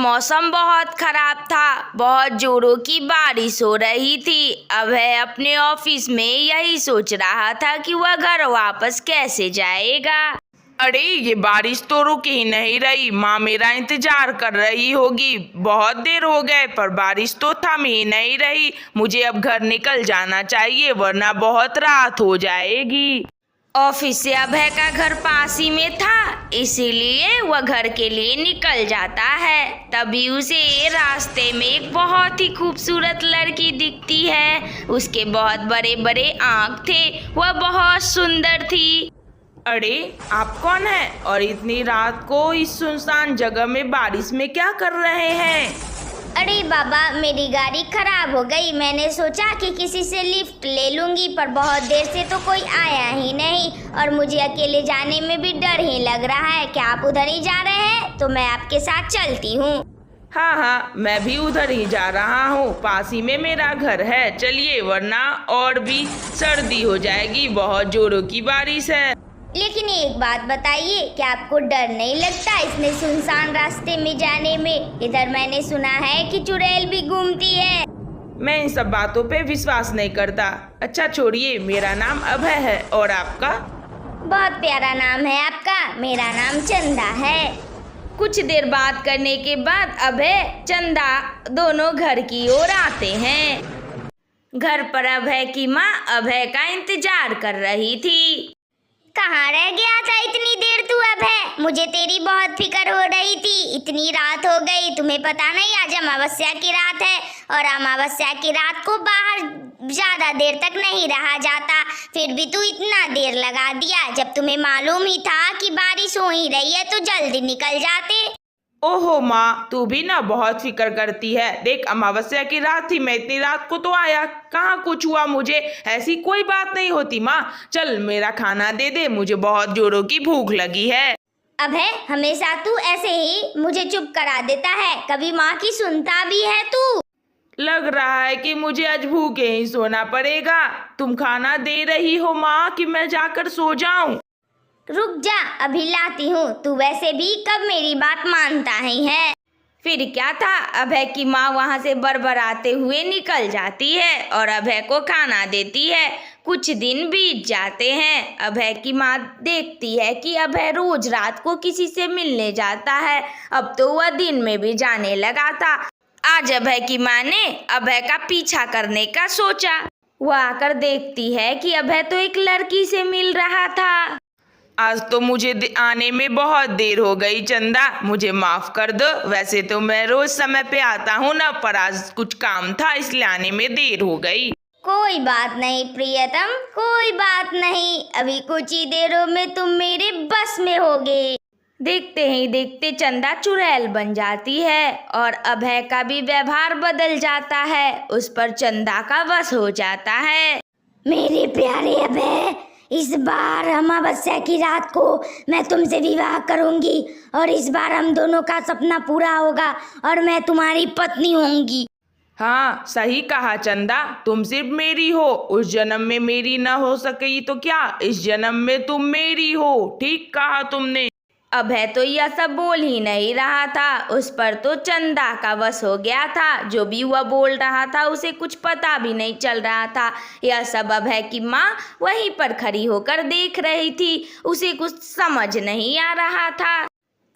मौसम बहुत खराब था, बहुत जोरों की बारिश हो रही थी। अभय अपने ऑफिस में यही सोच रहा था कि वह घर वापस कैसे जाएगा। अरे ये बारिश तो रुक ही नहीं रही। माँ मेरा इंतजार कर रही होगी। बहुत देर हो गए पर बारिश तो थम ही नहीं रही। मुझे अब घर निकल जाना चाहिए वरना बहुत रात हो जाएगी। ऑफिस से अभय का घर पास ही में था, इसीलिए वह घर के लिए निकल जाता है। तभी उसे रास्ते में एक बहुत ही खूबसूरत लड़की दिखती है। उसके बहुत बड़े बड़े आँख थे, वह बहुत सुंदर थी। अरे आप कौन हैं और इतनी रात को इस सुनसान जगह में बारिश में क्या कर रहे हैं? अरे बाबा, मेरी गाड़ी खराब हो गई। मैंने सोचा कि किसी से लिफ्ट ले लूंगी, पर बहुत देर से तो कोई आया ही नहीं और मुझे अकेले जाने में भी डर ही लग रहा है। क्या आप उधर ही जा रहे हैं? तो मैं आपके साथ चलती हूँ। हाँ हाँ, मैं भी उधर ही जा रहा हूँ। पास ही में मेरा घर है। चलिए वरना और भी सर्दी हो जाएगी। बहुत जोरों की बारिश है। लेकिन एक बात बताइए, क्या आपको डर नहीं लगता इसने सुनसान रास्ते में जाने में? इधर मैंने सुना है कि चुड़ैल भी घूमती है। मैं इन सब बातों पे विश्वास नहीं करता। अच्छा छोड़िए, मेरा नाम अभय है और आपका? बहुत प्यारा नाम है आपका। मेरा नाम चंदा है। कुछ देर बात करने के बाद अभय चंदा दोनों घर की ओर आते हैं। घर पर अभय की माँ अभय का इंतजार कर रही थी। कहाँ रह गया था इतनी देर तू अभय? मुझे तेरी बहुत फिक्र हो रही थी। इतनी रात हो गई, तुम्हें पता नहीं आज अमावस्या की रात है और अमावस्या की रात को बाहर ज्यादा देर तक नहीं रहा जाता। फिर भी तू इतना देर लगा दिया। जब तुम्हें मालूम ही था कि बारिश हो ही रही है तो जल्दी निकल जाते। ओहो माँ, तू भी ना बहुत फिक्र करती है। देख, अमावस्या की रात थी, मैं इतनी रात को तो आया। कहाँ कुछ हुआ मुझे? ऐसी कोई बात नहीं होती माँ। चल मेरा खाना दे दे, मुझे बहुत जोरों की भूख लगी है। अभय, हमेशा तू ऐसे ही मुझे चुप करा देता है, कभी माँ की सुनता भी है तू? लग रहा है कि मुझे आज भूखे ही सोना पड़ेगा। तुम खाना दे रही हो माँ कि मैं जाकर सो जाऊं? रुक जा, अभी लाती हूँ। तू वैसे भी कब मेरी बात मानता ही है। फिर क्या था, अभय की माँ वहाँ से बरबराते हुए निकल जाती है और अभय को खाना देती है। कुछ दिन बीत जाते हैं। अभय की माँ देखती है कि अभय रोज रात को किसी से मिलने जाता है। अब तो वह दिन में भी जाने लगा था। आज अभय की माँ ने अभय का पीछा करने का सोचा। वह आकर देखती है कि अभय तो एक लड़की से मिल रहा था। आज तो मुझे आने में बहुत देर हो गई चंदा, मुझे माफ कर दो। वैसे तो मैं रोज समय पे आता हूँ ना, पर आज कुछ काम था इसलिए आने में देर हो गई। कोई बात नहीं प्रियतम, कोई बात नहीं। अभी कुछ ही देरों में तुम मेरे बस में होगे। देखते ही देखते चंदा चुड़ैल बन जाती है और अभय का भी व्यवहार बदल जाता है। उस पर चंदा का वश हो जाता है। मेरे प्यारे अभय, इस बार अमावस्या की रात को मैं तुमसे विवाह करूंगी और इस बार हम दोनों का सपना पूरा होगा और मैं तुम्हारी पत्नी होंगी। हाँ सही कहा चंदा, तुम सिर्फ मेरी हो। उस जन्म में मेरी न हो सकी तो क्या, इस जन्म में तुम मेरी हो। ठीक कहा तुमने। अभय तो यह सब बोल ही नहीं रहा था, उस पर तो चंदा का वश हो गया था। जो भी वह बोल रहा था उसे कुछ पता भी नहीं चल रहा था। यह सब अभय की माँ वहीं पर खड़ी होकर देख रही थी। उसे कुछ समझ नहीं आ रहा था।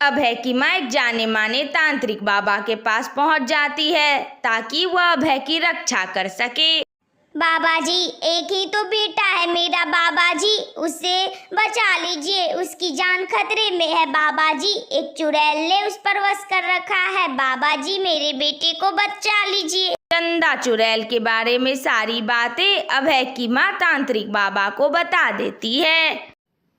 अभय की माँ एक जाने माने तांत्रिक बाबा के पास पहुंच जाती है ताकि वह अभय की रक्षा कर सके। बाबा जी, एक ही तो बेटा है मेरा बाबा जी, उसे बचा लीजिए, उसकी जान खतरे में है बाबा जी। एक चुड़ैल ने उस पर वश कर रखा है। बाबा जी, मेरे बेटे को बचा लीजिए। चंदा चुड़ैल के बारे में सारी बातें अभय की माँ तांत्रिक बाबा को बता देती है।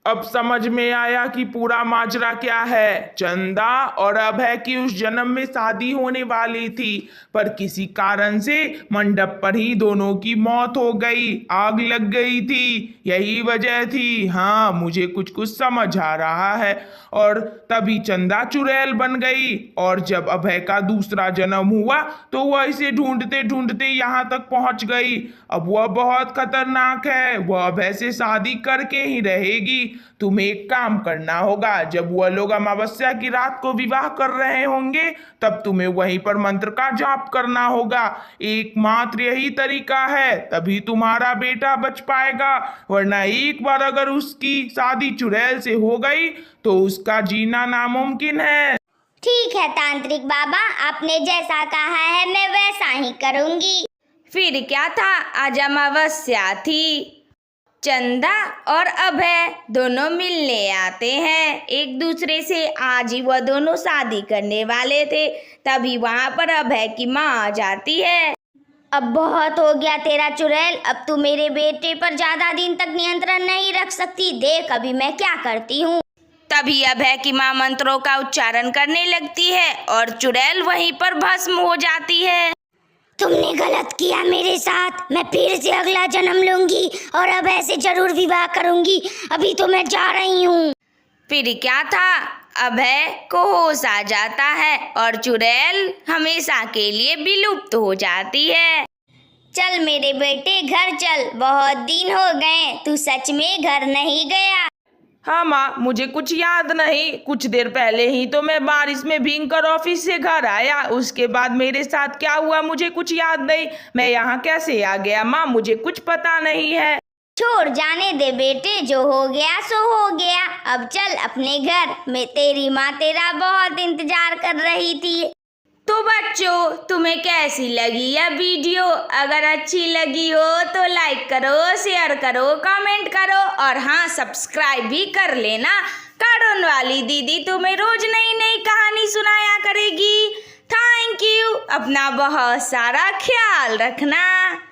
अब समझ में आया कि पूरा माजरा क्या है। चंदा और अभय की उस जन्म में शादी होने वाली थी, पर किसी कारण से मंडप पर ही दोनों की मौत हो गई, आग लग गई थी। यही वजह थी। हाँ, मुझे कुछ कुछ समझ आ रहा है। और तभी चंदा चुड़ैल बन गई और जब अभय का दूसरा जन्म हुआ तो वह इसे ढूंढते ढूंढते यहाँ तक पहुँच गई। अब वह बहुत खतरनाक है, वह अभय से शादी करके ही रहेगी। तुम्हें एक काम करना होगा, जब वह लोग अमावस्या की रात को विवाह कर रहे होंगे तब तुम्हें वहीं पर मंत्र का जाप करना होगा। एकमात्र यही तरीका है, तभी तुम्हारा बेटा बच पाएगा, वरना एक बार अगर उसकी शादी चुड़ैल से हो गई तो उसका जीना नामुमकिन है। ठीक है तांत्रिक बाबा, आपने जैसा कहा है मैं वैसा ही करूंगी। फिर क्या था, आज अमावस्या थी। चंदा और अभय दोनों मिलने आते हैं एक दूसरे से। आज ही वह दोनों शादी करने वाले थे, तभी वहां पर अभय की माँ आ जाती है। अब बहुत हो गया तेरा चुड़ैल, अब तू मेरे बेटे पर ज्यादा दिन तक नियंत्रण नहीं रख सकती, देख अभी मैं क्या करती हूँ। तभी अभय की माँ मंत्रों का उच्चारण करने लगती है और चुड़ैल वहीं पर भस्म हो जाती है। तुमने गलत किया मेरे साथ, मैं फिर से अगला जन्म लूंगी और अब ऐसे जरूर विवाह करूंगी, अभी तो मैं जा रही हूँ। फिर क्या था, अभय को होश आ जाता है और चुड़ैल हमेशा के लिए विलुप्त हो जाती है। चल मेरे बेटे घर चल, बहुत दिन हो गए, तू सच में घर नहीं गया। हाँ माँ, मुझे कुछ याद नहीं। कुछ देर पहले ही तो मैं बारिश में भीगकर ऑफिस से घर आया, उसके बाद मेरे साथ क्या हुआ मुझे कुछ याद नहीं। मैं यहाँ कैसे आ गया माँ, मुझे कुछ पता नहीं है। छोड़ जाने दे बेटे, जो हो गया सो हो गया। अब चल अपने घर में, तेरी माँ तेरा बहुत इंतजार कर रही थी। तो बच्चों, तुम्हें कैसी लगी यह वीडियो? अगर अच्छी लगी हो तो लाइक करो, शेयर करो, कमेंट करो और हाँ, सब्सक्राइब भी कर लेना। कार्टून वाली दीदी तुम्हें रोज नई नई कहानी सुनाया करेगी। Thank you. अपना बहुत सारा ख्याल रखना।